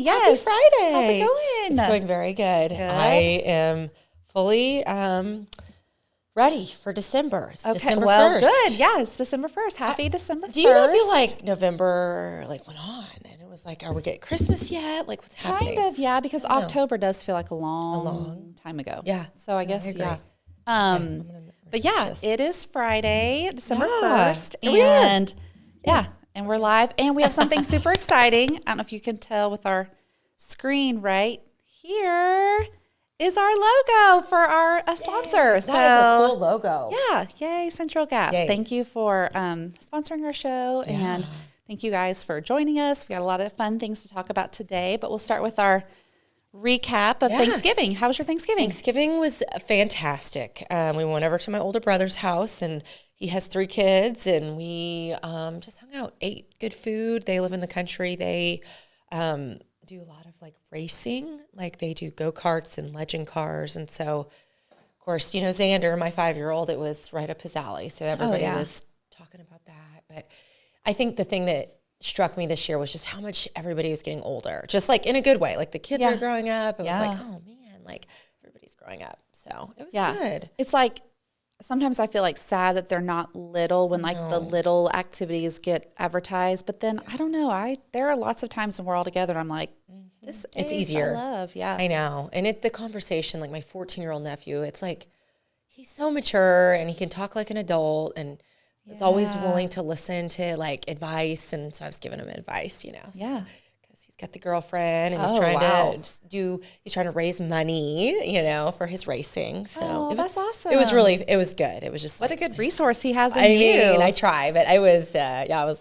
Yes. Happy Friday. How's it going? It's going very good. I am fully ready for December. It's December 1st. Good. Yeah, it's December 1st. Happy December 1st. Do you not feel like November went on and it was like, are we getting Christmas yet? Like, what's happening? Kind of, yeah, because October does feel like a long time ago. Yeah. So I guess, agree. But yeah, it is Friday, December 1st. And we're live. And we have something super exciting. I don't know if you can tell with our screen right here is our logo for our sponsor. That is a cool logo. Yeah. Yay, Central Gas. Yay. Thank you for sponsoring our show. Yeah. And thank you guys for joining us. We got a lot of fun things to talk about today, but we'll start with our recap of Thanksgiving. How was your Thanksgiving? Thanksgiving was fantastic. We went over to my older brother's house, and he has 3 kids, and we just hung out, ate good food. They live in the country. They do a lot of like racing, like they do go-karts and legend cars. And so, of course, you know, Xander, my 5-year-old, it was right up his alley. So everybody was talking about that. But I think the thing that struck me this year was just how much everybody was getting older, just like in a good way. Like the kids are growing up. It was like, oh man, like everybody's growing up. So it was good. It's like, sometimes I feel like sad that they're not little when like the little activities get advertised. But then I don't know. There are lots of times when we're all together and I'm like, this it's age easier. I love. Yeah. I know. And the conversation, like my 14-year-old nephew, it's like, he's so mature and he can talk like an adult and is always willing to listen to like advice. And so I was giving him advice, you know. So, because he's got the girlfriend and he's trying to raise money, you know, for his racing. So that's awesome. It was good. It was just what like, a good resource he has in I you. mean, I try, but I was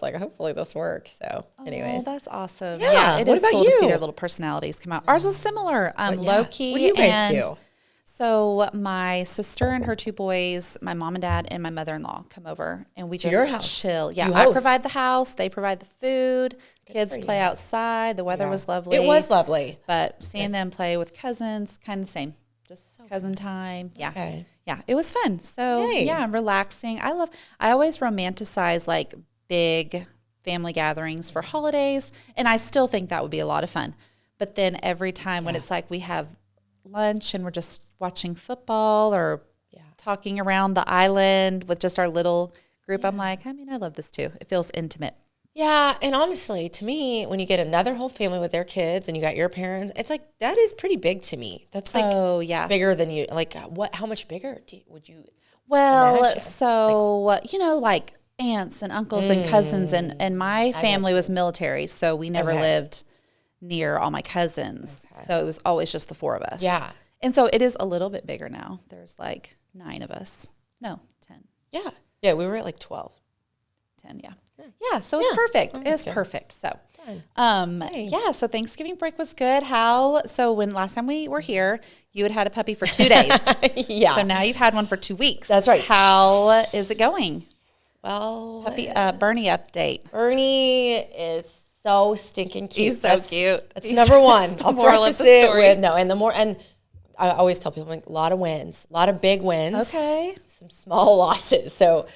like, hopefully this works. So anyways. That's awesome. Yeah. It What is about cool to see you? their little personalities come out. Ours was similar, low key. What do you guys do? So my sister and her 2 boys, my mom and dad, and my mother-in-law come over, and we just your house. chill. Yeah, You I host. provide the house. They provide the food. Kids play outside. The weather was lovely. It was lovely. But seeing them play with cousins, kind of the same. Just cousin time. Yeah. Okay. Yeah, it was fun. So, I'm relaxing. I always romanticize like big family gatherings for holidays, and I still think that would be a lot of fun. But then every time when it's like we have lunch and we're just watching football or talking around the island with just our little group, I'm like, I mean, I love this too. It feels intimate. Yeah, and honestly, to me, when you get another whole family with their kids and you got your parents, it's like that is pretty big to me. That's like bigger than you. Like what? How much bigger would you? Well, imagine? so you know, like aunts and uncles and cousins, and my family was military, so we never lived near all my cousins. So it was always just the 4 of us. Yeah. And so it is a little bit bigger now. There's like 9 of us. No, 10. Yeah. Yeah, we were at like 12. 10, yeah. Yeah, so it's perfect. It is perfect. So, so Thanksgiving break was good. So when last time we were here, you had a puppy for 2 days. Yeah. So now you've had one for 2 weeks. That's right. How is it going? Well, Puppy, Bernie update. Bernie is so stinking cute. He's so cute. That's number one. I'll moral of preface the it story. and I always tell people like, a lot of wins, a lot of big wins. Okay. Some small losses. So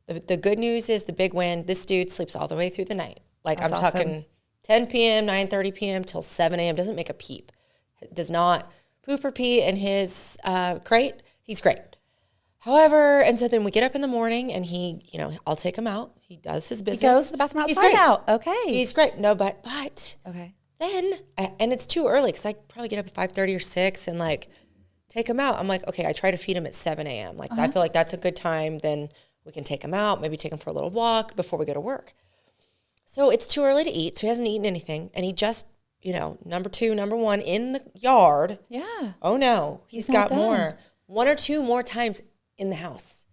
the good news is the big win. This dude sleeps all the way through the night. Like That's I'm awesome. talking 10 p.m., 9:30 p.m. till 7 a.m. Doesn't make a peep. Does not poop or pee in his crate. He's great. However, and so then we get up in the morning and he, you know, I'll take him out. He does his business. He goes to the bathroom He's outside great. out. Okay. He's great. No, but okay. then, and it's too early because I probably get up at 5:30 or 6 and like take him out. I'm like, okay, I try to feed him at 7 a.m. Like I feel like that's a good time. Then we can take him out, maybe take him for a little walk before we go to work. So it's too early to eat. So he hasn't eaten anything. And he just, you know, number 1 in the yard. Yeah. Oh no, he's not got more. 1 or 2 more times in the house.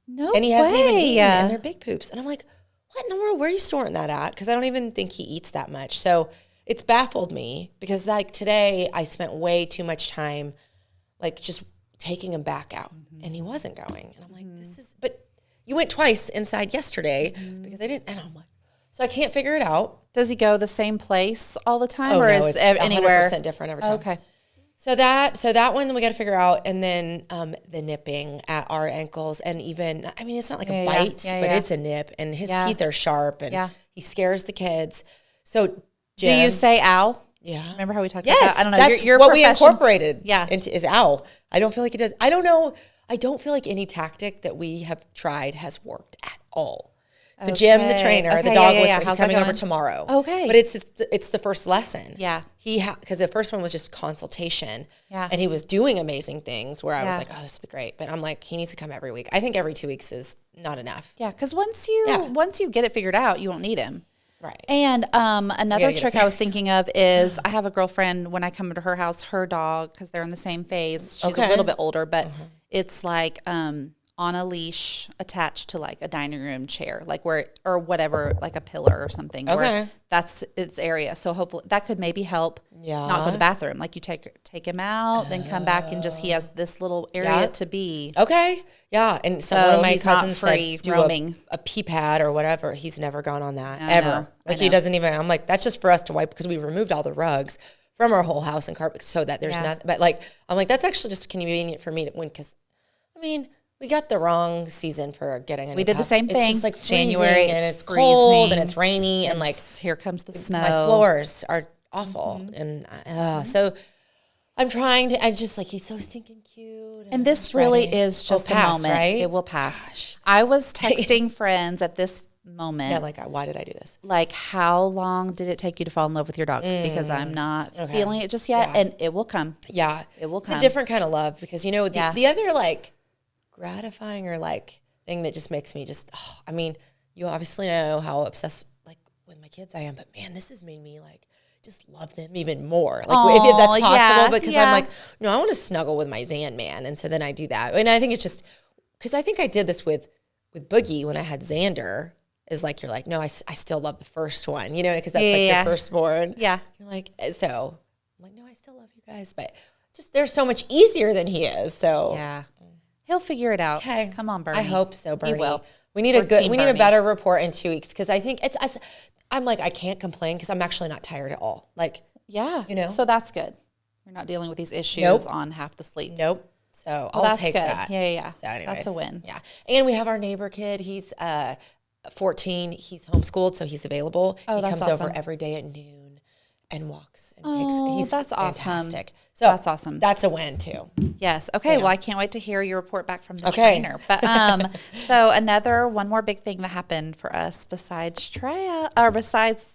No And he hasn't even eaten, way. and they're big poops. And I'm like, what in the world? Where are you storing that at? Because I don't even think he eats that much. So it's baffled me because like today I spent way too much time like just taking him back out and he wasn't going. And I'm like, but you went twice inside yesterday because I didn't. And I'm like, so I can't figure it out. Does he go the same place all the time, Oh, or no, is it's anywhere 100% different every time. Okay. So that one we got to figure out, and then the nipping at our ankles, and even I mean it's not like a bite, but it's a nip, and his teeth are sharp, and he scares the kids. So do you say ow? Yeah. Remember how we talked about that? I don't know. That's your what we profession. incorporated Yeah. into is owl. I don't feel like it does. I don't know. I don't feel like any tactic that we have tried has worked at all. So Jim, the trainer, the dog whisperer, he's coming over tomorrow. Okay. But it's the first lesson. Yeah. Because the first one was just consultation. Yeah. And he was doing amazing things where I was like, oh, this would be great. But I'm like, he needs to come every week. I think every 2 weeks is not enough. Yeah. Because once you get it figured out, you won't need him. Right. And another trick I was thinking of is I have a girlfriend, when I come to her house, her dog, because they're in the same phase. She's a little bit older, but it's like on a leash attached to like a dining room chair, like where, or whatever, like a pillar or something. Where that's its area. So hopefully that could maybe help not go to the bathroom. Like you take him out, then come back and just, he has this little area to be. Okay. Yeah. And so one of my cousins said, do roaming. a pee pad or whatever. He's never gone on that ever. Know. Like he doesn't even, I'm like, that's just for us to wipe because we removed all the rugs from our whole house and carpet so that there's not, but like, I'm like, that's actually just convenient for me to win. Cause I mean, we got the wrong season for getting a new We did the same thing. It's just like January, and it's cold and it's rainy and like here comes the snow. My floors are awful and so I'm trying to. I just like he's so stinking cute. And this really is just a moment. Right? It will pass. Gosh. I was texting friends at this moment. Yeah, like why did I do this? Like how long did it take you to fall in love with your dog? Because I'm not feeling it just yet, and it will come. Yeah, it will come. It's a different kind of love because you know the other like gratifying or like thing that just makes me just I mean, you obviously know how obsessed like with my kids I am, but man, this has made me like just love them even more. Like if that's possible, because I'm like, no, I want to snuggle with my Zan man. And so then I do that. And I think it's just because I think I did this with Boogie when I had Xander is like, you're like, no, I still love the first one, you know, because that's like the firstborn. Yeah. You're like, so I'm like, no, I still love you guys, but just they're so much easier than he is. So yeah. He'll figure it out. Okay. Come on, Bernie. I hope so, Bernie. He will. We need a better report in 2 weeks because I think I'm like, I can't complain because I'm actually not tired at all. Like, yeah. You know? So that's good. You're not dealing with these issues on half the sleep. Nope. So I'll take that. Yeah. So anyways, that's a win. Yeah. And we have our neighbor kid. He's 14. He's homeschooled, so he's available. Oh, he that's comes awesome. over every day at noon and walks and takes. He's that's fantastic. Awesome. So that's awesome. That's a win too. Yes. Okay. Well, I can't wait to hear your report back from the trainer. But so one more big thing that happened for us besides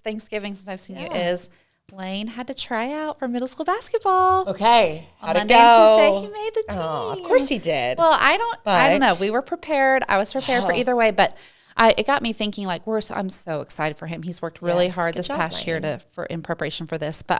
Thanksgiving since I've seen you is Lane had to try out for middle school basketball. Okay. How'd it go? On Monday and Tuesday, he made the team. Oh, of course he did. Well, I don't know. We were prepared. I was prepared for either way, but it got me thinking. Like, I'm so excited for him. He's worked really hard this past year in preparation for this. But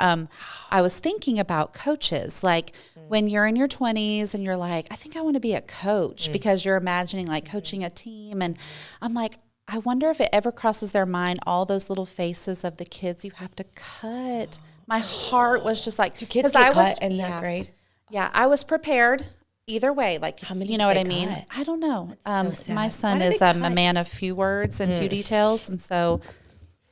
I was thinking about coaches. Like when you're in your 20s and you're like, I think I want to be a coach because you're imagining like coaching a team, and I'm like, I wonder if it ever crosses their mind all those little faces of the kids you have to cut. My heart was just like, do kids get cut in that grade? Yeah, I was prepared. Either way, like, you know what I mean? Cut? I don't know. So my son is a man of few words and few details, and so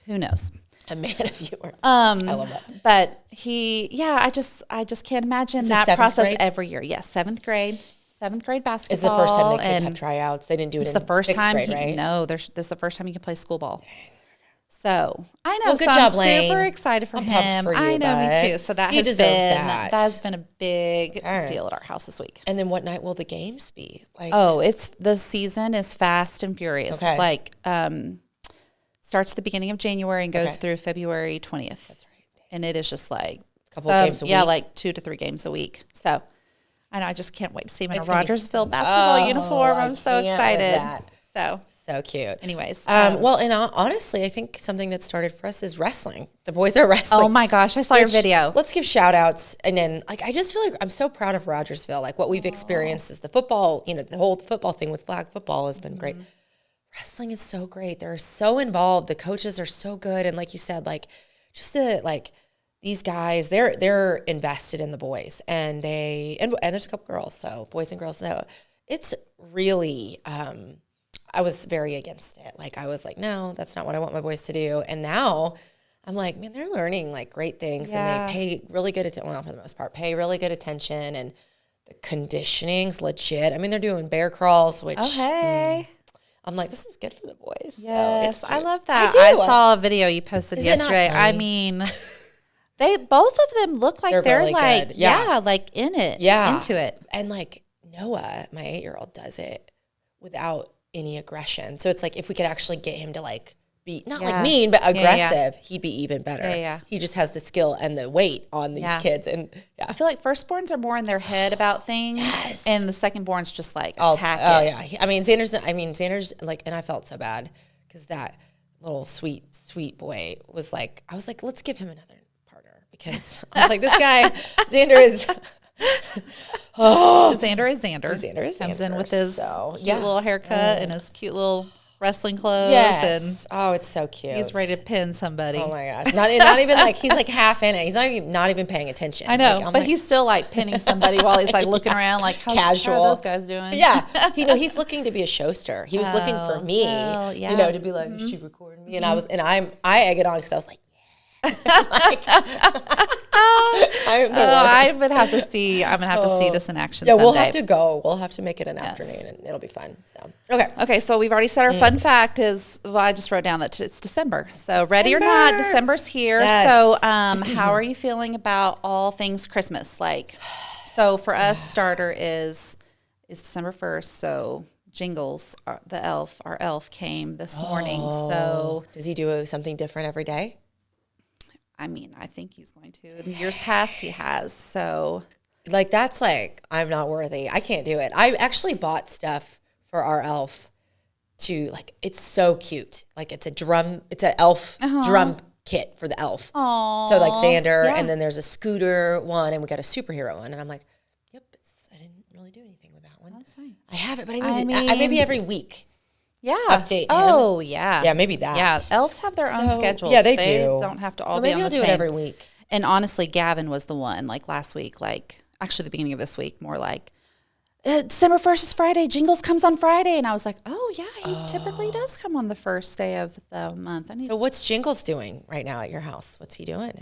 who knows? A man of few words. I love that. But I just can't imagine that process every year. Yes, seventh grade basketball. It's the first time they can have tryouts. They didn't do it in the first time grade, right? No, this is the first time he can play school ball. So I know. Well, good job, I'm Lane. Super excited for him. For you, I know, me too. So that has been a big deal at our house this week. And then what night will the games be? Like, the season is fast and furious. Okay. It's like starts the beginning of January and goes through February 20th. That's right. And it is just like a couple of games a week. Yeah, like 2 to 3 games a week. So I know. I just can't wait to see him in a Rogersville basketball uniform. I'm so excited. So cute. Anyways. Well, and honestly, I think something that started for us is wrestling. The boys are wrestling. Oh my gosh, I saw your video. Let's give shout outs. And then like, I just feel like I'm so proud of Rogersville. Like what we've experienced is the football, the whole football thing with flag football has been great. Wrestling is so great. They're so involved. The coaches are so good. And like you said, like just these guys, they're invested in the boys, and there's a couple girls, so boys and girls. So it's really, I was very against it. Like I was like, no, that's not what I want my boys to do. And now I'm like, man, they're learning like great things, and they pay really good attention. Well, for the most part, pay really good attention, and the conditioning's legit. I mean, they're doing bear crawls, which I'm like, this is good for the boys. Yes, so I love that. I saw a video you posted yesterday. I mean, both of them look like they're really like, good. Yeah. like in it, into it. And like Noah, my 8-year-old, does it without any aggression. So it's like if we could actually get him to like be not like mean, but aggressive, he'd be even better. Yeah. He just has the skill and the weight on these kids. And I feel like firstborns are more in their head about things, and the secondborns just like attack it. Oh yeah. I mean, Xander's like, and I felt so bad because that little sweet boy was like, I was like, let's give him another partner because I was like, this guy, Xander is. Xander is Xander. Comes in with his cute little haircut and his cute little wrestling clothes. Yes. And it's so cute. He's ready to pin somebody. Oh my gosh. Not even like, he's like half in it. He's not even paying attention. I know, like, but he's still like pinning somebody while he's like looking around like, how are those guys doing? Yeah. He's looking to be a showster. He was looking for me, to be like, is she recording me? And I egg it on because I was like, I'm gonna have to see this in action. Yeah, someday. We'll have to go. We'll have to make it an afternoon, and it'll be fun. So okay. So we've already said our fun fact is. Well, I just wrote down that it's December. So ready or not, December's here. Yes. So how are you feeling about all things Christmas? Like, so for us, starter is December 1st. So Jingles, our elf came this morning. So does he do something different every day? I mean, I think he's going to. In years past, he has. So, like, that's like, I'm not worthy. I can't do it. I actually bought stuff for our elf to, like, it's so cute. Like, it's an elf drum kit for the elf. Aww. So, like, Xander, and then there's a scooter one, and we got a superhero one. And I'm like, yep, I didn't really do anything with that one. That's fine. I have it, but I maybe every week. Yeah. Update him. Oh, yeah. Yeah, maybe that. Yeah, elves have their own schedules. Yeah, they do. They don't have to all be on the same. Maybe I'll do it every week. And honestly, Gavin was the one, like last week, like actually the beginning of this week, more like, December 1st is Friday. Jingles comes on Friday. And I was like, oh, yeah, he typically does come on the first day of the month. So what's Jingles doing right now at your house? What's he doing?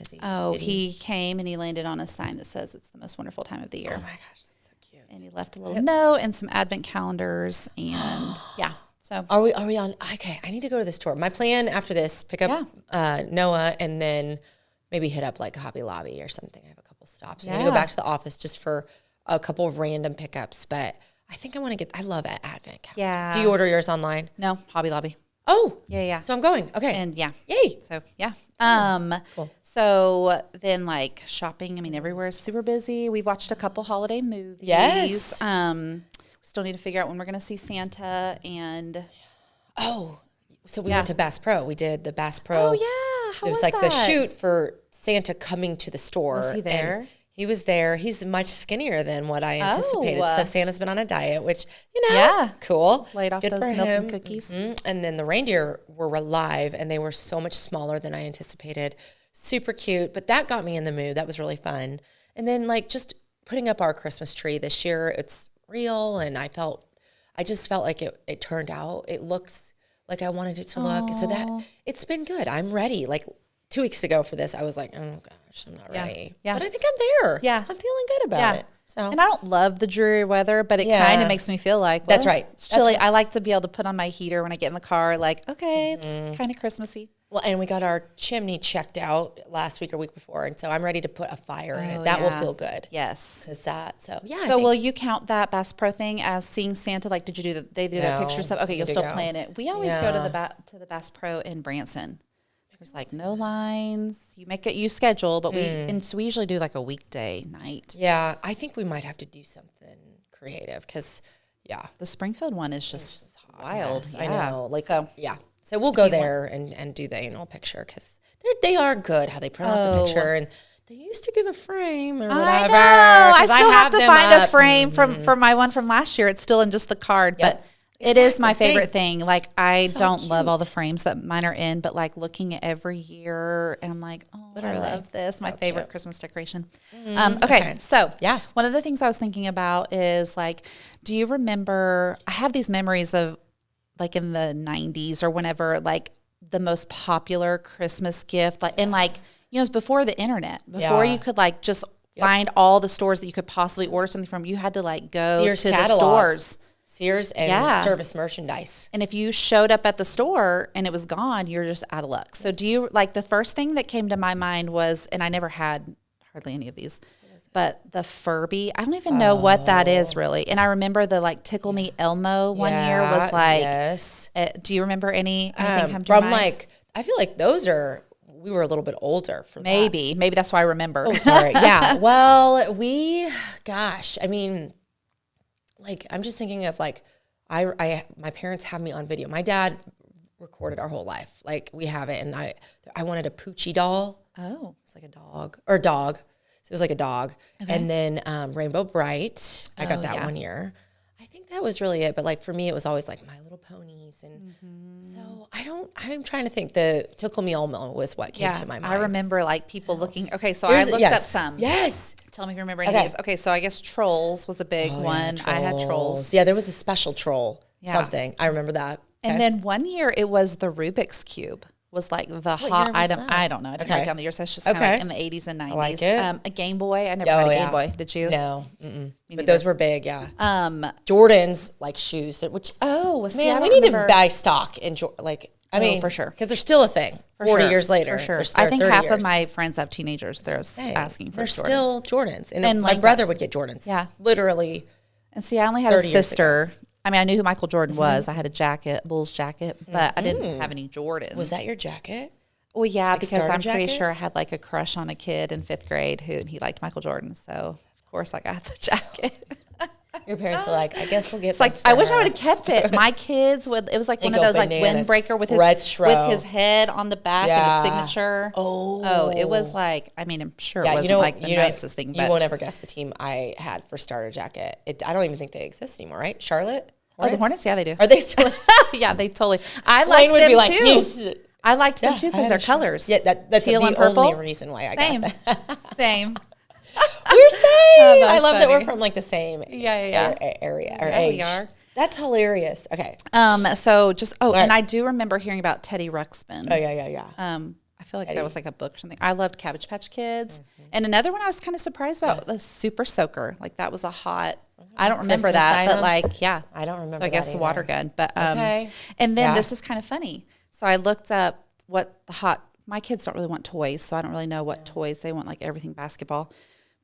He came and he landed on a sign that says it's the most wonderful time of the year. Oh, my gosh, that's so cute. And he left a little note and some advent calendars. And, yeah. So are we on? Okay, I need to go to this tour. My plan after this, pick up Noah and then maybe hit up like Hobby Lobby or something. I have a couple stops. I'm going to go back to the office just for a couple of random pickups. But I think I love Advent calendar. Yeah. Do you order yours online? No, Hobby Lobby. Oh. Yeah. So I'm going. Okay. And Yay. So yeah. Cool. So then like shopping, I mean, everywhere is super busy. We've watched a couple holiday movies. Yes. Still need to figure out when we're going to see Santa and. So we went to Bass Pro. We did the Bass Pro. Oh yeah. How it was like the shoot for Santa coming to the store. Was he there? And he was there. He's much skinnier than what I anticipated. So Santa's been on a diet, which, cool. Just laid off those milk and cookies. Mm-hmm. And then the reindeer were live, and they were so much smaller than I anticipated. Super cute, but that got me in the mood. That was really fun. And then like just putting up our Christmas tree this year, it's real, and I just felt like it turned out. It looks like I wanted it to look. So that it's been good. I'm ready. Like 2 weeks ago for this, I was like, oh gosh, I'm not ready. Yeah. But I think I'm there. Yeah. I'm feeling good about it. So and I don't love the dreary weather, but it kind of makes me feel like that's right. It's chilly. I like to be able to put on my heater when I get in the car. Like, okay, it's kind of Christmassy. Well, and we got our chimney checked out last week or week before, and so I'm ready to put a fire in it. That will feel good. Yes. So will you count that Bass Pro thing as seeing Santa? Like, did you do they do their picture stuff? Okay, you'll still plan it. We always go to the Bass Pro in Branson. There's like no lines. You schedule, but we usually do like a weekday night. Yeah, I think we might have to do something creative because the Springfield one is just wild. I know. So we'll go there and do the annual picture because they are good how they print off the picture, and they used to give a frame or whatever. I know. I still have to find a frame from my one from last year. It's still in just the card, but it is my favorite thing. Like I don't love all the frames that mine are in, but like looking at every year and I'm like, I love this. My favorite Christmas decoration. Okay. So one of the things I was thinking about is like, do you remember, I have these memories of like in the 90s or whenever, like the most popular Christmas gift, like, and like, you know, it was before the internet, before you could like just find all the stores that you could possibly order something from. You had to like go Sears to catalog. the stores. Sears and service merchandise. And if you showed up at the store and it was gone, you're just out of luck. So do you, like, the first thing that came to my mind was, and I never had hardly any of these, but the Furby. I don't even know what that is really. And I remember the like Tickle Me Elmo one year was like, do you remember anything come to mind? Like, I feel like we were a little bit older for maybe that's why I remember. Oh, sorry. Yeah. Well, I mean, like, I'm just thinking of like, my parents have me on video. My dad recorded our whole life. Like, we have it. And I wanted a Poochie doll. Oh. It's like a dog. So it was like a dog. Okay. And then Rainbow Bright. I got that one year. I think that was really it. But like for me, it was always like My Little Ponies. And so I'm trying to think. The Tickle Me Elmo was what came to my mind. I remember like people looking. Okay, so I looked up some. Yes. Tell me if you remember any of these. Okay, so I guess Trolls was a big one. I had Trolls. Yeah, there was a special troll something. I remember that. Okay. And then one year it was the Rubik's Cube. Was like the hot item. That? I don't know. I didn't write down the years. That's just kind of like in the 80s and 90s. I like it. A Game Boy. I never had a Game Boy. Did you? No. But those were big, Jordan's, like shoes. We need to buy stock in I mean, for sure. Because they're still a thing 40 years later. For sure. I think half of my friends have teenagers. They're asking for Jordans. They're still Jordans. And my brother would get Jordans. Yeah. Literally. And see, I only had a sister. I mean, I knew who Michael Jordan was. I had a jacket, Bulls jacket, but I didn't have any Jordans. Was that your jacket? Well, yeah, like because I'm pretty sure I had like a crush on a kid in 5th grade and he liked Michael Jordan. So, of course, I got the jacket. Your parents were like, I guess we'll get this. Like, I wish I would have kept it. My kids it was like one of those like windbreaker with his head on the back and his signature. Oh, it was like, I mean, I'm sure it wasn't like the nicest thing. But you won't ever guess the team I had for starter jacket. I don't even think they exist anymore, right? Charlotte? Hornets? Oh, the Hornets? Yeah, they do. Are they still? Yeah, they totally. I liked them too. I liked them too because their colors. Yeah, that's teal and purple. Only reason why I got that. Same. We're same. I love that we're from like the same area or age. We are. That's hilarious. Okay. So just and I do remember hearing about Teddy Ruxpin. Oh yeah. I feel like that was like a book or something. I loved Cabbage Patch Kids. And another one I was kind of surprised about was Super Soaker. Like that was a hot. I don't remember that, but like I don't remember. So I guess the water gun. But and then this is kind of funny. So I looked up what the hot. My kids don't really want toys, so I don't really know what toys they want. Like everything basketball.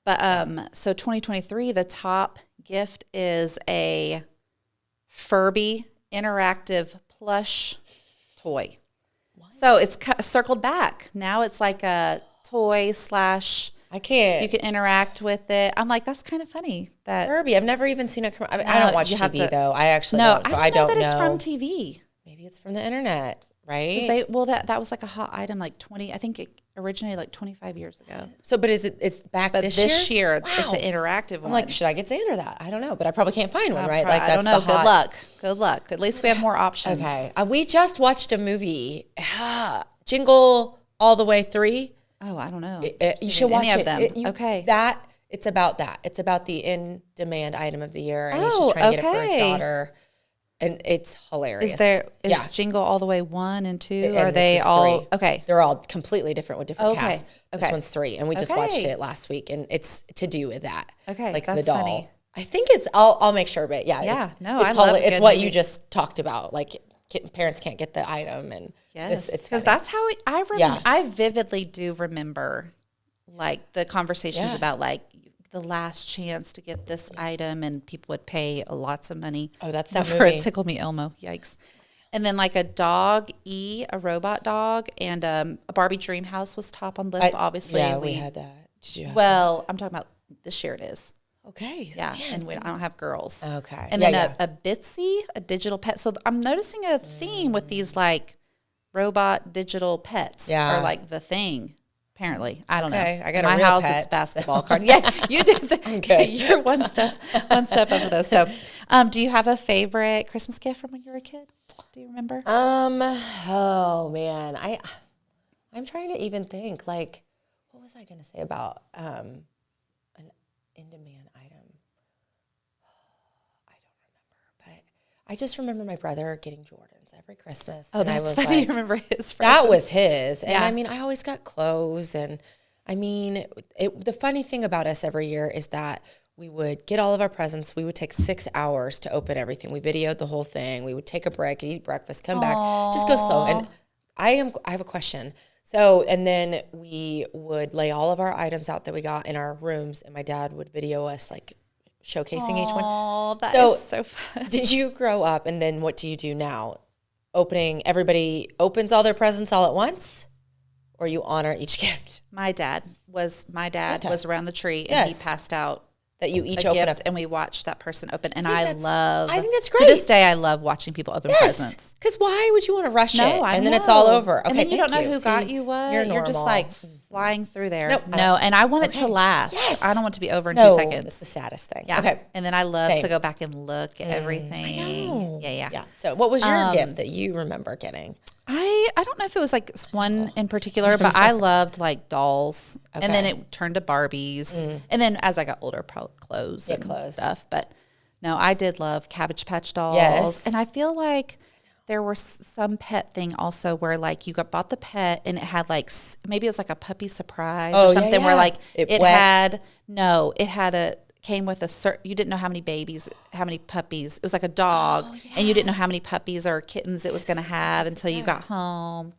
But so 2023, the top gift is a Furby interactive plush toy. What? So it's circled back. Now it's like a toy / I can't. You can interact with it. I'm like, that's kind of funny. That Furby. I've never even seen a commercial. I don't watch TV though. I actually don't. So I don't know that it's from TV. Maybe it's from the internet, right? That was like a hot item like 20. I think it originated like 25 years ago. So, but it's back this year? Wow. It's an interactive one. I'm like, should I get Xander that? I don't know, but I probably can't find one, right? Like I don't know. Good luck. At least we have more options. Okay. We just watched a movie, Jingle All the Way 3. Oh, I don't know. You should watch any of them. Okay. It's about that. It's about the in-demand item of the year, and he's just trying to get it for his daughter. And it's hilarious. Is Jingle All the Way 1 and 2? Are they all 3. Okay? They're all completely different with different casts. Okay. This one's 3, and we just watched it last week, and it's to do with that. Okay, like that's the doll. Funny. I think it's. I'll make sure, but it's what you just talked about. Like parents can't get the item, and yes, because that's how I remember. Yeah. I vividly do remember, like the conversations about like the last chance to get this item, and people would pay lots of money. Oh, that's that for movie. A Tickle Me Elmo. Yikes! And then like a dog, a robot dog, and a Barbie Dream House was top on the list. Obviously, we had that. Did you? I'm talking about this year. It is. Okay. Yeah, and I don't have girls. Okay. And then a Bitsy, a digital pet. So I'm noticing a theme with these like robot digital pets are like the thing. Apparently, I don't know. I got my a house. Pet. It's basketball card. Yeah, you did. You're one step over those. So, do you have a favorite Christmas gift from when you were a kid? Do you remember? Oh man, I'm trying to even think. Like, what was I going to say about an in-demand item? I don't remember, but I just remember my brother getting Jordans every Christmas. Oh, that's funny. Like, you remember his? That was his. And I mean, I always got clothes. And I mean, the funny thing about us every year is that we would get all of our presents. We would take 6 hours to open everything. We videoed the whole thing. We would take a break, eat breakfast, come back, just go slow. And I have a question. So, and then we would lay all of our items out that we got in our rooms, and my dad would video us like showcasing each one. Oh, that is so fun. Did you grow up, and then what do you do now? Everybody opens all their presents all at once, or you honor each gift? My dad was around the tree, and he passed out that you each open up, and we watched that person open. And I think that's great. To this day, I love watching people open presents. Because why would you want to rush it? And then it's all over. Okay, and then you don't know who got you what. You're just like flying through there. No, and I want it to last. Yes. I don't want it to be over in 2 seconds. That's the saddest thing. Yeah. Okay. And then I love to go back and look at everything. I know. Yeah. So what was your gift that you remember getting? I don't know if it was like one in particular, but I loved like dolls, and then it turned to Barbies, and then as I got older, probably clothes and stuff. But no, I did love Cabbage Patch dolls, and I feel like there was some pet thing also where like you bought the pet and it had like maybe it was like a puppy surprise or something where like it came with you didn't know how many puppies. It was like a dog, and you didn't know how many puppies or kittens it was going to have until you got home.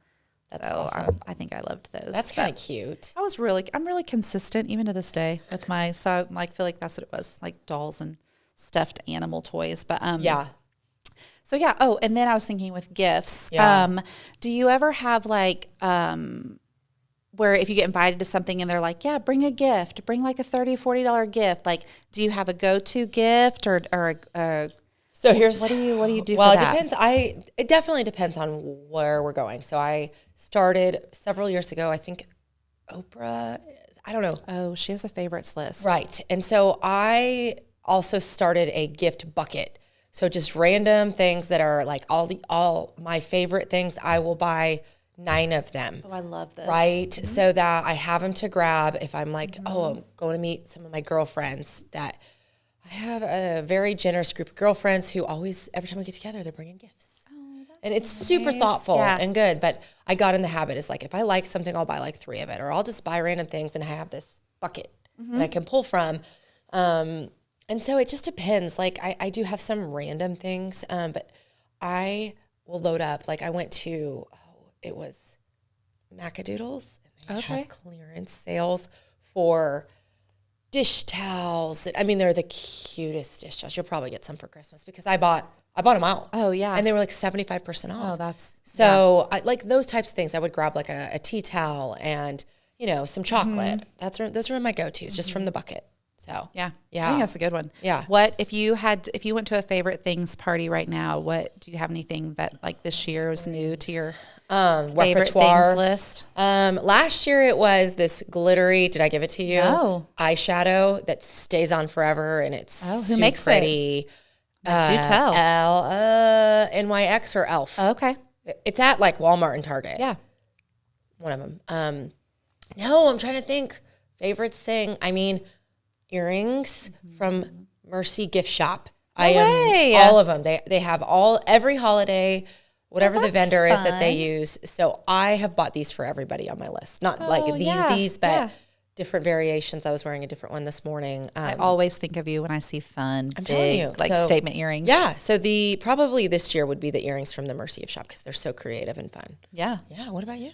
That's awesome. I think I loved those. That's kind of cute. I'm really consistent even to this day with so I feel like that's what it was, like dolls and stuffed animal toys. But So yeah. Oh, and then I was thinking with gifts. Yeah. Do you ever have like where if you get invited to something and they're like, yeah, bring a gift, bring like a $30, $40 gift. Like, do you have a go-to gift or so here's what do you do? Well, for that? It depends. It definitely depends on where we're going. So I started several years ago. I think Oprah. I don't know. Oh, she has a favorites list, right? And so I also started a gift bucket. So just random things that are like all my favorite things. I will buy 9 of them. Oh, I love this. Right? Mm-hmm. So that I have them to grab if I'm like, I'm going to meet some of my girlfriends. That I have a very generous group of girlfriends who always, every time we get together, they're bringing gifts. Oh, and it's super thoughtful and good. But I got in the habit. It's like if I like something, I'll buy like 3 of it. Or I'll just buy random things and I have this bucket that I can pull from. And so it just depends. Like I do have some random things, but I will load up. Like I went to... it was Macadoodles, and they had clearance sales for dish towels. I mean, they're the cutest dish towels. You'll probably get some for Christmas because I bought them out. Oh yeah, and they were like 75% off. Oh, that's I like those types of things. I would grab like a tea towel and some chocolate. Those are my go-tos just from the bucket. So yeah, I think that's a good one. Yeah. What if you went to a favorite things party right now? What do you have anything that like this year was new to your favorite things list? Last year it was this glittery. Did I give it to you? No. Eyeshadow that stays on forever, and it's who makes pretty. Do tell. NYX or Elf. Oh, okay. It's at like Walmart and Target. Yeah. One of them. No, I'm trying to think. Favorites thing. I mean. Earrings from Mercy Gift Shop. All of them. They have every holiday, whatever the vendor is that they use. So I have bought these for everybody on my list. Not like these, but different variations. I was wearing a different one this morning. I always think of you when I see fun, I'm big, telling you, like statement earrings. Yeah. So probably this year would be the earrings from the Mercy Gift Shop because they're so creative and fun. Yeah. Yeah. What about you?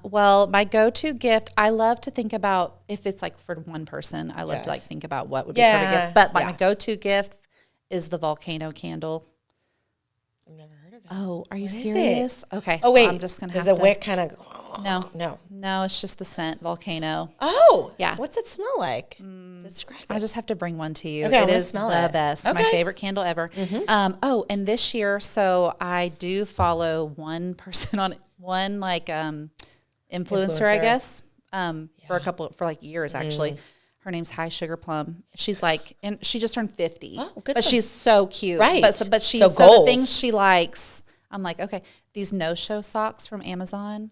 Well, my go-to gift, I love to think about if it's like for one person, I love to like think about what would be a perfect gift. But my go-to gift is the volcano candle. I've never heard of it. Oh, are you serious? Okay. Oh, wait. I'm just going to have the wick kind of... No, it's just the scent, volcano. Oh. Yeah. What's it smell like? Describe it. I just have to bring one to you. Okay, it is the best. Okay. My favorite candle ever. And this year, so I do follow one person on one like influencer, I guess, for like years actually. Her name's High Sugar Plum. She's like, and she just turned 50. Oh, good. But she's so cute. Right. But she's so the things she likes. I'm like, okay, these no-show socks from Amazon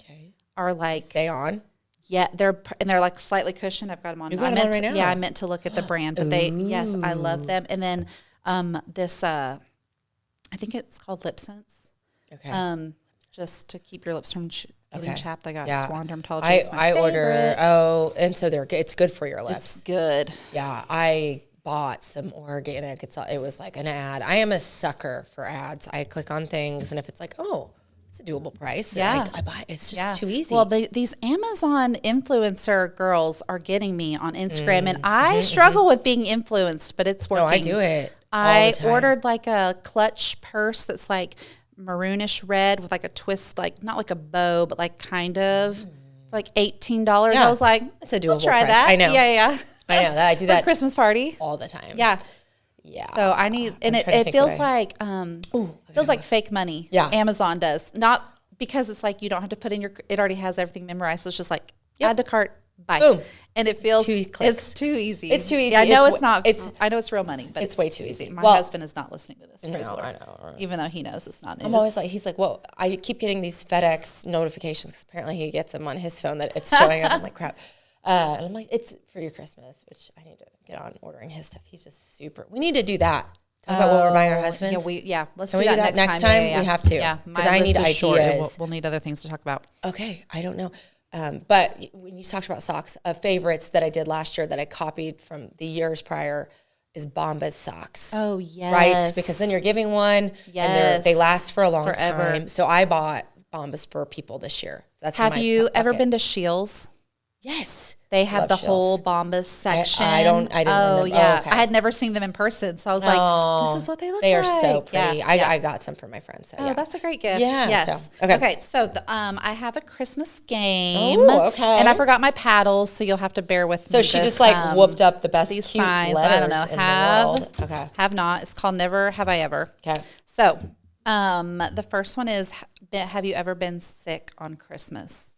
are like stay on. Yeah, they're like slightly cushioned. I've got them on. You got them on right now. Yeah, I meant to look at the brand, but I love them. And then this, I think it's called Lip Sense. Okay. Just to keep your lips from getting chapped. I got Swan Dermatology. I order. Oh, and so it's good for your lips. It's good. Yeah, I bought some organic. It was like an ad. I am a sucker for ads. I click on things, and if it's like, oh, it's a doable price, yeah, I buy it. It's just too easy. Well, these Amazon influencer girls are getting me on Instagram, and I struggle with being influenced, but it's working. No, I do it. I ordered like a clutch purse that's like maroonish red with like a twist, like not like a bow, but like kind of like $18. Yeah. I was like, it's a doable I'll try price. that. I know. Yeah. I know that. I do that Christmas party all the time. Yeah. Yeah. So I need, and it feels like, feels like fake money. Yeah. Amazon does. Not because it's like you don't have to put in it already has everything memorized. So it's just like add to cart, buy. Boom. And it feels, it's too easy. It's too easy. Yeah, I know it's not, I know it's real money, but it's way too easy. My husband is not listening to this. No, I know. Even though he knows it's not news. I'm always like, he's like, well, I keep getting these FedEx notifications because apparently he gets them on his phone that it's showing up. I'm like, crap. And I'm like, it's for your Christmas, which I need to get on ordering his stuff. He's just super. We need to do that. Talk about what we're buying our husbands. Let's Can do we that next time. Yeah. We have to. Yeah, because I need ideas. Short. We'll need other things to talk about. Okay, I don't know. But when you talked about socks, favorites that I did last year that I copied from the years prior is Bombas socks. Oh, yes. Right? Because then you're giving one and they last for a long time. So I bought Bombas for people this year. That's Have you ever been to Scheels? Yes. They have the whole Bombas section. I didn't remember. Yeah. Oh, okay. I had never seen them in person. So I was like, this is what they look like. They are so pretty. Yeah. I got some for my friends. So that's a great gift. Yeah. Yes. So, okay. So I have a Christmas game. Oh, okay. And I forgot my paddles, so you'll have to bear with me. So she just like whooped up the best these cute signs. letters I don't know. in the world. Okay. Have not. It's called Never Have I Ever. Okay. So the first one is, have you ever been sick on Christmas?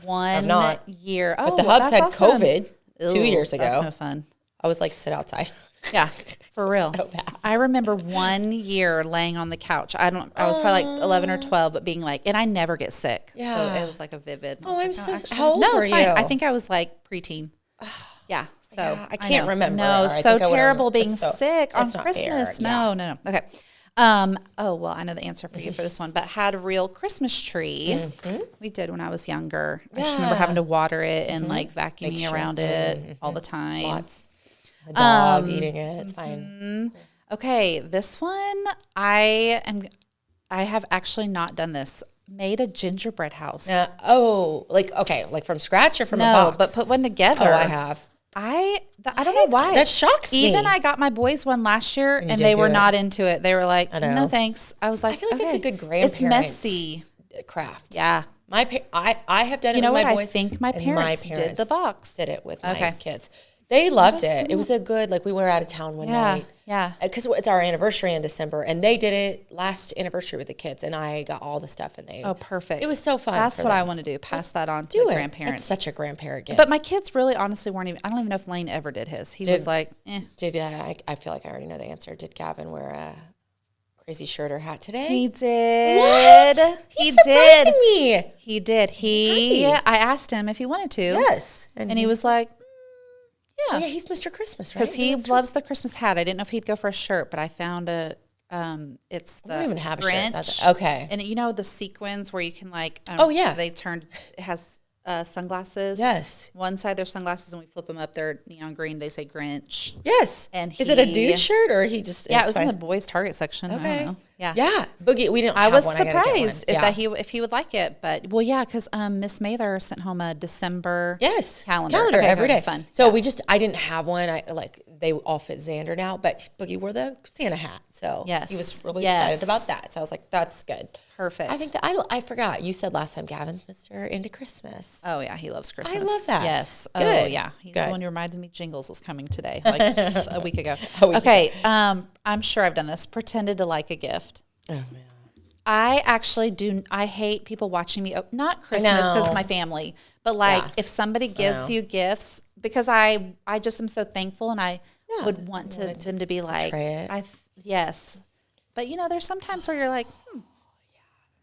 One year. But the Hubs had COVID 2 years ago. That's no fun. I was like, sit outside. Yeah, for real. So bad. I remember 1 year laying on the couch. I was probably like 11 or 12, but being like, and I never get sick. Yeah. So it was like a vivid. Oh, I'm so how old were you? I think I was like preteen. Yeah. So I can't remember. No, so terrible being sick on Christmas. Fair. No. Okay. Well, I know the answer for you for this one, but had a real Christmas tree. We did when I was younger. I just remember having to water it and like vacuuming around it all the time. Lots. A dog eating it. It's fine. Okay, this one I have actually not done this. Made a gingerbread house. Like from scratch or from a box? No, but put one together. Oh, I have. I don't know why. That shocks me. Even I got my boys one last year, and they were not into it. They were like, "No, thanks." I was like, "I feel like it's a good grandparent. It's messy craft." Yeah, I have done it. You know with what? my boys. I think my parents did the box. Did it with my kids. They loved it. It was a good, like we were out of town one night. Yeah. Because it's our anniversary in December, and they did it last anniversary with the kids, and I got all the stuff, and they. Oh, perfect. It was so fun. That's what I want to do. Pass that on to the grandparents. It's such a grandparent gift. But my kids really honestly weren't even, I don't even know if Lane ever did his. He was like, eh. I feel like I already know the answer. Did Gavin wear a crazy shirt or hat today? He did. What? He's surprising me. He did. I asked him if he wanted to. Yes. And he was like, yeah. Oh, yeah, he's Mr. Christmas, right? Because he loves the Christmas hat. I didn't know if he'd go for a shirt, but I found it's the I don't even have Grinch. A shirt. Okay. And you know the sequins where you can like, it has sunglasses. Yes. One side they're sunglasses and we flip them up. They're neon green. They say Grinch. Yes. And is it a dude shirt or he just? Yeah, it was in the boys' Target section. Okay. I don't know. Yeah. Yeah. Boogie. We didn't. I have was one. surprised if he would like it, but because Miss Mather sent home a December calendar every day. Fun. So I didn't have one. They all fit Xander now, but Boogie wore the Santa hat, so he was really excited about that. So I was like, that's good. Perfect. I think that I forgot. You said last time Gavin's Mr. into Christmas. Oh yeah, he loves Christmas. I love that. Yes. Good. Oh yeah, he's the one who reminded me Jingles was coming today, like a week ago. Okay. I'm sure I've done this. Pretended to like a gift. Oh man. I actually do. I hate people watching me. Not Christmas because it's my family, but if somebody gives you gifts, because I just am so thankful, and I would want them to be like, yes. But there's sometimes where you're like,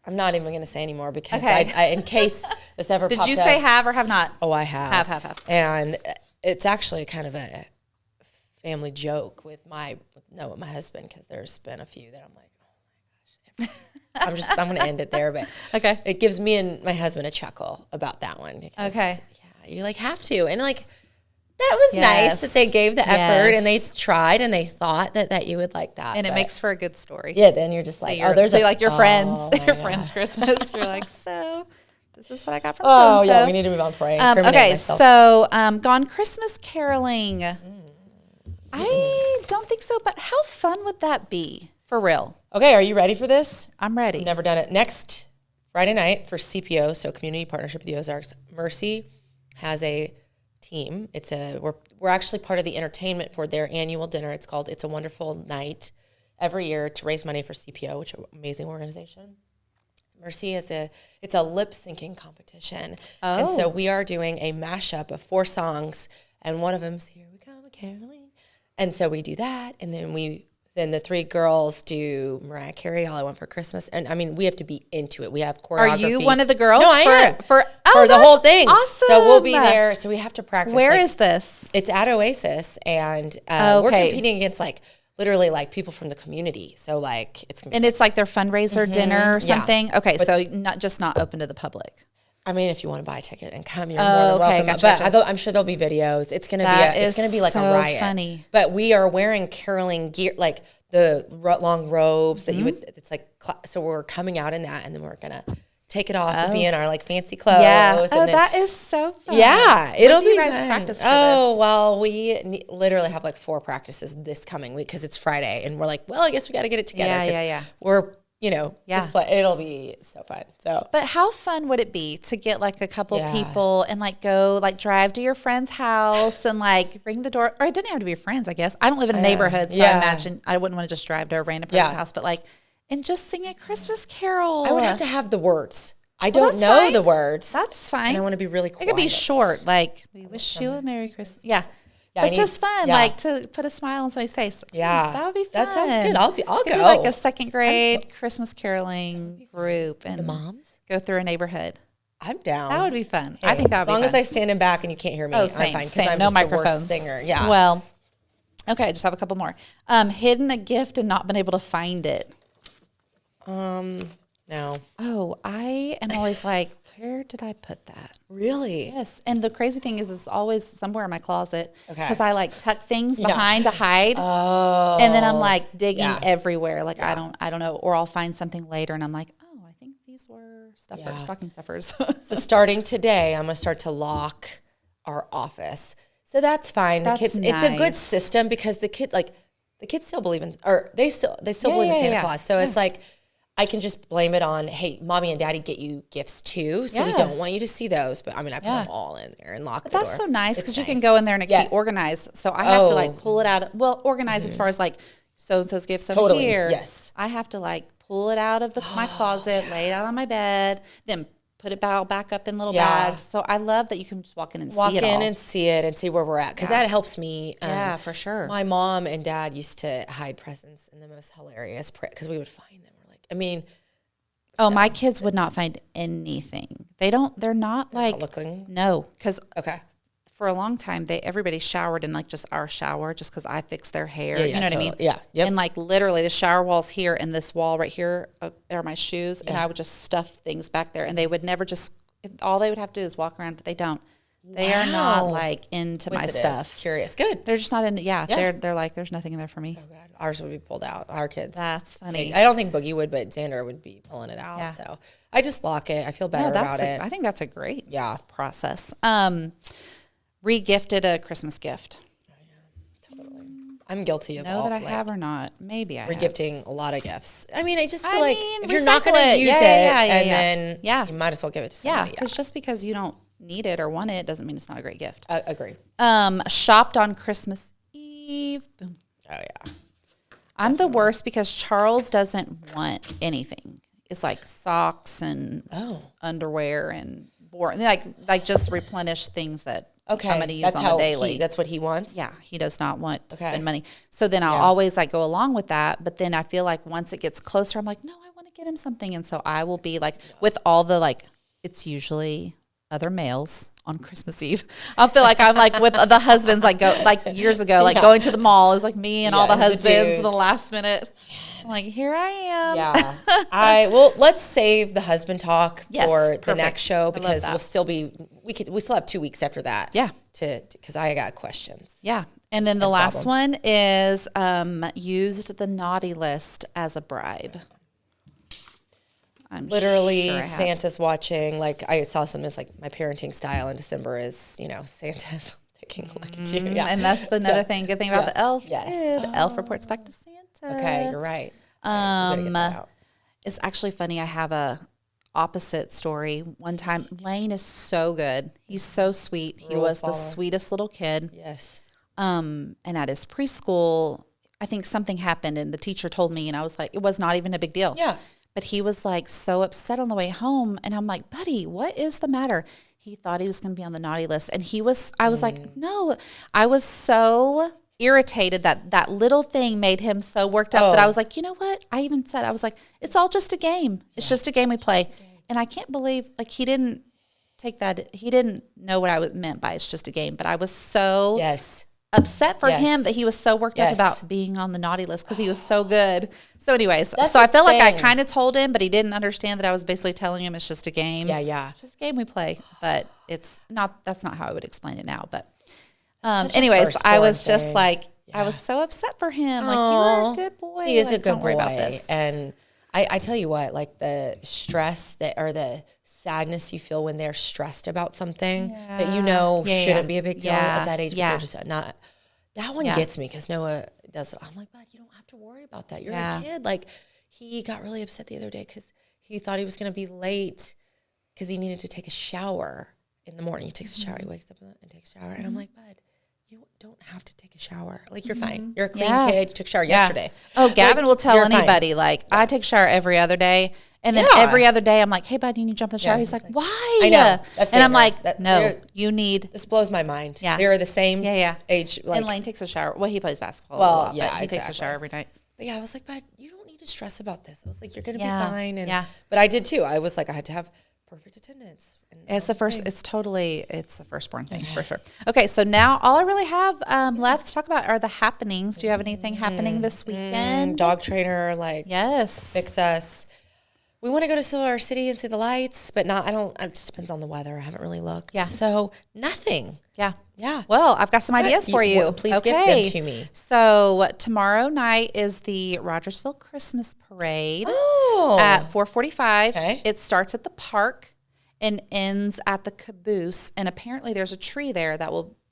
I'm not even going to say anymore because I in case this ever popped up. Did you say have or have not? Oh, I have. Have. And it's actually kind of a family joke with my husband, because there's been a few that I'm like, oh my gosh. I'm going to end it there, but it gives me and my husband a chuckle about that one because you have to. And that was nice that they gave the effort and they tried and they thought that you would like that. And it makes for a good story. Yeah, then you're just like, there's like your friends, your friends' Christmas. You're like, so this is what I got from so-and-so. Yeah, we need to move on praying. Okay, so Gone Christmas Caroling. I don't think so, but how fun would that be? For real. Okay, are you ready for this? I'm ready. I've never done it. Next Friday night for CPO, so Community Partnership of the Ozarks, Mercy has a team. We're actually part of the entertainment for their annual dinner. It's called It's a Wonderful Night every year to raise money for CPO, which is an amazing organization. Mercy it's a lip syncing competition. Oh. And so we are doing a mashup of 4 songs, and one of them is Here We Come Caroling. And so we do that, and then the 3 girls do Mariah Carey, All I Want for Christmas. And I mean, we have to be into it. We have choreography. Are you one of the girls? No, I am. For the whole thing. Awesome. So we'll be there. So we have to practice. Where is this? It's at Oasis. And we're competing against literally people from the community. So it's going to be. And it's like their fundraiser dinner or something? Yeah. Okay, so not open to the public. I mean, if you want to buy a ticket and come, you're more than welcome. Gotcha. But I'm sure there'll be videos. It's going to be like a riot. Funny. But we are wearing caroling gear, like the long robes that you would. It's like so we're coming out in that, and then we're gonna take it off and be in our fancy clothes. Yeah. And then, that is so fun. Yeah, it'll be. You guys practice for this? Well, we literally have 4 practices this coming week because it's Friday, and we're like, well, I guess we got to get it together. Yeah. We're. It'll be so fun. So, but how fun would it be to get a couple people and go drive to your friend's house and ring the door? Or it didn't have to be your friends, I guess. I don't live in a neighborhood, so I imagine I wouldn't want to just drive to a random person's house, but and just sing a Christmas carol. I would have to have the words. I don't know the words. That's fine. And I want to be really quiet. It could be short, we wish you a Merry Christmas. Yeah. But just fun, to put a smile on somebody's face. Yeah. That would be fun. That sounds good. I'll go. Do a 2nd grade Christmas caroling group and the moms go through a neighborhood. I'm down. That would be fun. Hey, I think that would be fun. As long as I stand in back and you can't hear me, I'm fine. Same. I'm no just microphones. The worst singer. Yeah. Well, okay, I just have a couple more. Hidden a gift and not been able to find it. No. Oh, I am always where did I put that? Really? Yes. And the crazy thing is it's always somewhere in my closet. Okay. Because I tuck things behind to hide. Oh. And then I'm digging everywhere. I don't know. Or I'll find something later and I'm I think these were stocking stuffers. So starting today, I'm going to start to lock our office. So that's fine. That's the kids, nice. It's a good system because the kids still believe in, or they still believe in Santa Claus. So it's I can just blame it on, hey, mommy and daddy get you gifts too, so we don't want you to see those. But I put them all in there and lock the door. That's so nice because you can go in there and it can be organized. So I have to pull it out. Well, organized as far as so-and-so's gifts over here. Yes. I have to pull it out of my closet, lay it out on my bed, then put it back up in little bags. So I love that you can just walk in and see it all. Walk in and see it and see where we're at because that helps me. Yeah, for sure. My mom and dad used to hide presents in the most hilarious because we would find them. My kids would not find anything. They're not looking? No, because for a long time, everybody showered in just our shower just because I fixed their hair. You know what I mean? Yeah. Yep. And literally the shower wall's here and this wall right here are my shoes. And I would just stuff things back there. And they would never all they would have to do is walk around, but they don't. They are not into my stuff. Curious. Good. They're just not into, they're there's nothing in there for me. Oh God. Ours would be pulled out. Our kids. That's funny. I don't think Boogie would, but Xander would be pulling it out. Yeah. So I just lock it. I feel better about it. I think that's a great process. Re-gifted a Christmas gift. Oh, yeah. Totally. I'm guilty of all. Know that I have or not. Maybe I have. Re-gifting a lot of gifts. I mean, I just feel if you're not going to use then you might as well give it to somebody. Yeah, because just because you don't need it or want it doesn't mean it's not a great gift. Agree. Shopped on Christmas Eve. Boom. Oh, yeah. I'm the worst because Charles doesn't want anything. It's socks and underwear and boring, just replenish things that I'm going to use on a daily. That's what he wants? Yeah, he does not want to spend money. So then I'll always go along with that. But then I feel once it gets closer, I'm no, I want to get him something. And so I will be with all the it's usually other males on Christmas Eve. I feel I'm with the husbands go years ago, going to the mall. It was me and all the husbands the last minute. I'm here I am. Yeah. Let's save the husband talk for the next show because we still have 2 weeks after that. Yeah. because I got questions. Yeah. And then the last one is used the naughty list as a bribe. I'm Literally, sure Santa's watching. Like, I saw something that's like my parenting style in December is, Santa's taking a look at you. Yeah. And that's another thing. Good thing about the elf, too. The elf reports back to Santa. Okay, you're right. Okay, get that out. It's actually funny. I have a opposite story. One time, Lane is so good. He's so sweet. He was the sweetest little kid. Yes. And at his preschool, I think something happened, and the teacher told me, and I was like, it was not even a big deal. Yeah. But he was like so upset on the way home, and I'm like, buddy, what is the matter? He thought he was going to be on the naughty list, and I was like, no. I was so irritated that little thing made him so worked up that I was like, you know what? I even said, I was like, it's all just a game. It's just a game we play. And I can't believe, like, he didn't take that. He didn't know what I meant by it's just a game. But I was so upset for him that he was so worked up about being on the naughty list because he was so good. So anyways, so I felt like I kind of told him, but he didn't understand that I was basically telling him it's just a game. Yeah. It's just a game we play. But it's not, that's not how I would explain it now. But anyways, I was just like, I was so upset for him. Like, you're a good boy. He is like, a good don't boy. worry about this. And I tell you what, like the stress or the sadness you feel when they're stressed about something that shouldn't be a big deal at that age, but they're just not. That one gets me because Noah does it. I'm like, bud, you don't have to worry about that. You're a kid. Like, he got really upset the other day because he thought he was going to be late because he needed to take a shower in the morning. He takes a shower. He wakes up and takes a shower. And I'm like, bud, you don't have to take a shower. Like, you're fine. You're a clean kid. You took a shower yesterday. Oh, Gavin will tell anybody, like, I take a shower every other day. And then every other day, I'm like, hey, bud, you need to jump in the shower. He's like, why? I know. And I'm like, no, you need. This blows my mind. Yeah. They're the same age. Like, and Lane takes a shower. Well, he plays basketball a lot, but he takes a shower every night. But I was like, bud, you don't need to stress about this. I was like, you're going to be fine. And, but I did too. I was like, I had to have perfect attendance. And it's the firstborn thing for sure. Okay, so now all I really have left to talk about are the happenings. Do you have anything happening this weekend? Dog trainer, fix us. We want to go to Silver City and see the lights, but it just depends on the weather. I haven't really looked. Yeah. So nothing. Yeah. Yeah. Well, I've got some ideas for you. Please give them to me. So tomorrow night is the Rogersville Christmas Parade at 4:45. Okay. It starts at the park and ends at the caboose. And apparently there's a tree there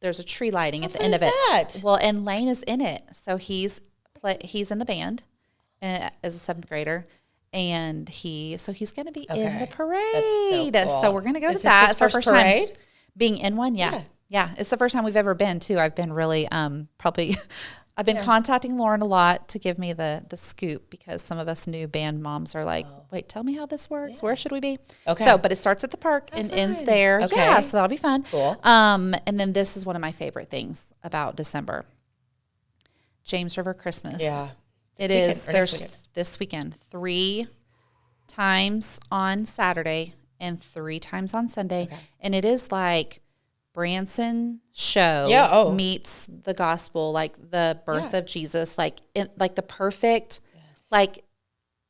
there's a tree lighting at the end of it. That? Well, and Lane is in it. So he's in the band as a 7th grader. And he's going to be in the parade. That's so cool. So we're going to go to that. It's our first parade? Time being in one. Yeah. It's the first time we've ever been too. I've been really, I've been contacting Lauren a lot to give me the scoop because some of us new band moms are like, wait, tell me how this works. Where should we be? Okay. So, but it starts at the park and ends there. Okay. Yeah. So that'll be fun. Cool. And then this is one of my favorite things about December. James River Christmas. Yeah. There's this weekend 3 times on Saturday and 3 times on Sunday. Okay. And it is like Branson show meets the gospel, like the birth of Jesus, like the perfect, like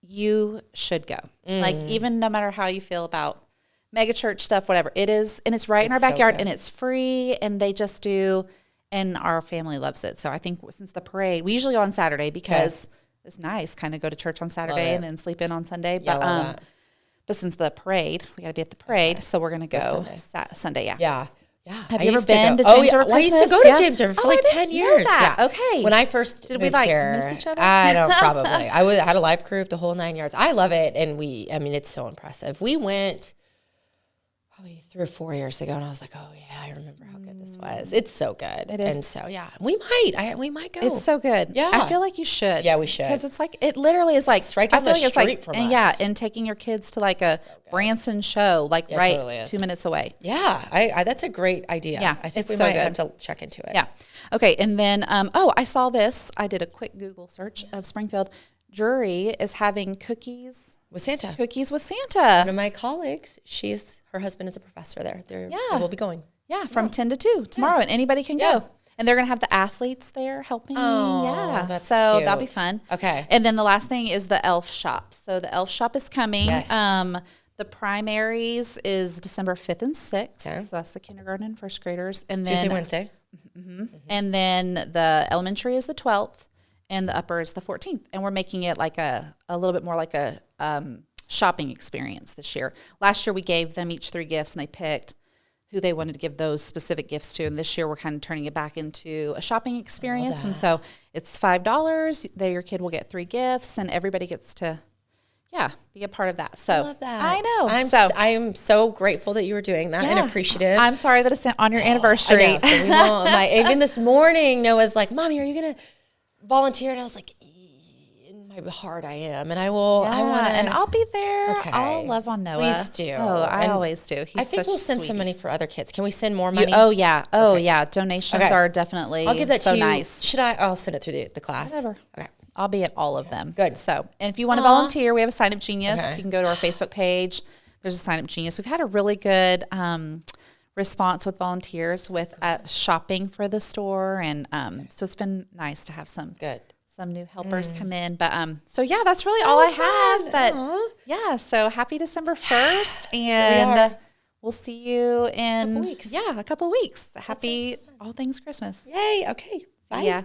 you should go. Like even no matter how you feel about mega church stuff, whatever it is. And it's right in our backyard and it's free and they just do. And our family loves it. So I think since the parade, we usually go on Saturday because it's nice, kind of go to church on Saturday and then sleep in on Sunday. But since the parade, we got to be at the parade. So we're going to go Sunday. Yeah. Have you ever been to James River Christmas? I used to go to James River for like 10 years. Yeah. Okay. When I first did we miss each other? I don't probably. I had a life group, the whole 9 yards. I love it. And it's so impressive. We went probably 3 or 4 years ago, and I was like, oh, yeah, I remember how good this was. It's so good. It is. And so, we might go. It's so good. Yeah. I feel like you should. Yeah, we should. Because it's like, it literally is like, it's right down the street from us. Yeah, and taking your kids to like a Branson show, like totally 2 minutes away. Yeah, that's a great idea. Yeah, I think we might have to check into it. Yeah. Okay, and then, I saw this. I did a quick Google search of Springfield. Drury is having cookies with Santa. One of my colleagues, her husband is a professor there. They will be going. Yeah, from 10 to 2 tomorrow, and anybody can go. And they're going to have the athletes there helping. That's so cute. That'll be fun. Okay. And then the last thing is the elf shop. So the elf shop is coming. Yes. The primaries is December 5th and 6th. Okay. So that's the kindergarten and first graders. And then Tuesday, Wednesday. And then the elementary is the 12th and the upper is the 14th. And we're making it like a little bit more like a shopping experience this year. Last year we gave them each 3 gifts and they picked who they wanted to give those specific gifts to. And this year we're kind of turning it back into a shopping experience. And so it's $5. Your kid will get 3 gifts and everybody gets to be a part of that. So I love that. I know. I am so grateful that you were doing that and appreciative. I'm sorry that it's on your anniversary. I know, so we won't. Even this morning, Noah's like, "Mommy, are you gonna volunteer?" And I was like, "In my heart, I am." And I will. Yeah, I want to, and I'll be there. Okay. I'll love on Noah. Please do. Oh, I And always do. He's I think such we'll send sweetie. some money for other kids. Can we send more money? Oh yeah. Donations Okay. are definitely. I'll give that so to you. nice. Should I? I'll send it through the class. Whatever. Okay. I'll be at all of them. Good. So, and if you want to volunteer, we have a Sign Up Genius. Okay. You can go to our Facebook page. There's a Sign Up Genius. We've had a really good response with volunteers with shopping for the store, and so it's been nice to have some new helpers come in. But so yeah, that's really all I have. But yeah, so happy December 1st, and we'll see you in a couple weeks. Yeah, a couple of weeks. Happy all things Christmas. Yay. Okay. Bye. Yeah.